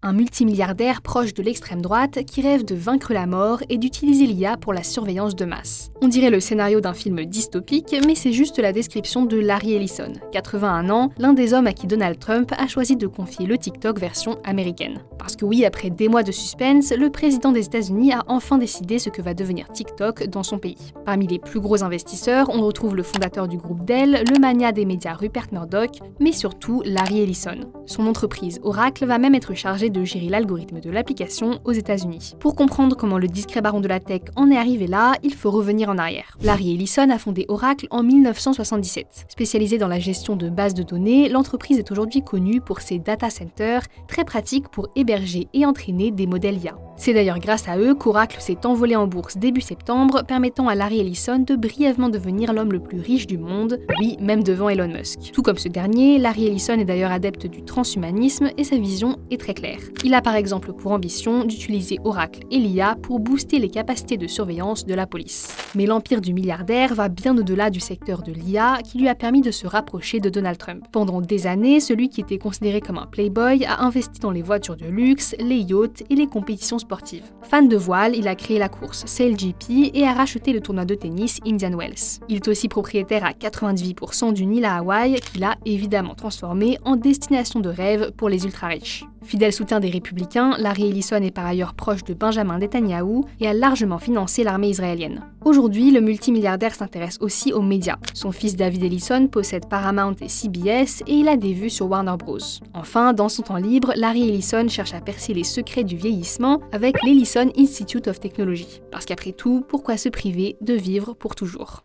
un multimilliardaire proche de l'extrême droite qui rêve de vaincre la mort et d'utiliser l'IA pour la surveillance de masse. On dirait le scénario d'un film dystopique, mais c'est juste la description de Larry Ellison, 81 ans, l'un des hommes à qui Donald Trump a choisi de confier le TikTok version américaine. Parce que oui, après des mois de suspense, le président des États-Unis a enfin décidé ce que va devenir TikTok dans son pays. Parmi les plus gros investisseurs, on retrouve le fondateur du groupe Dell, le magnat des médias Rupert Murdoch, mais surtout Larry Ellison. Son entreprise Oracle va même être chargée de gérer l'algorithme de l'application aux États-Unis. Pour comprendre comment le discret baron de la tech en est arrivé là, il faut revenir en arrière. Larry Ellison a fondé Oracle en 1977. Spécialisée dans la gestion de bases de données, l'entreprise est aujourd'hui connue pour ses data centers, très pratiques pour héberger et entraîner des modèles IA. C'est d'ailleurs grâce à eux qu'Oracle s'est envolé en bourse début septembre, permettant à Larry Ellison de brièvement devenir l'homme le plus riche du monde, oui, même devant Elon Musk. Tout comme ce dernier, Larry Ellison est d'ailleurs adepte du transhumanisme et sa vision est très claire. Il a par exemple pour ambition d'utiliser Oracle et l'IA pour booster les capacités de surveillance de la police. Mais l'empire du milliardaire va bien au-delà du secteur de l'IA qui lui a permis de se rapprocher de Donald Trump. Pendant des années, celui qui était considéré comme un playboy a investi dans les voitures de luxe, les yachts et les compétitions sportives. Fan de voile, il a créé la course SailGP et a racheté le tournoi de tennis Indian Wells. Il est aussi propriétaire à 98% d'une île à Hawaï qu'il a évidemment transformée en destination de rêve pour les ultra-riches. Fidèle soutien des républicains, Larry Ellison est par ailleurs proche de Benjamin Netanyahou et a largement financé l'armée israélienne. Aujourd'hui, le multimilliardaire s'intéresse aussi aux médias. Son fils David Ellison possède Paramount et CBS et il a des vues sur Warner Bros. Enfin, dans son temps libre, Larry Ellison cherche à percer les secrets du vieillissement avec l'Ellison Institute of Technology. Parce qu'après tout, pourquoi se priver de vivre pour toujours ?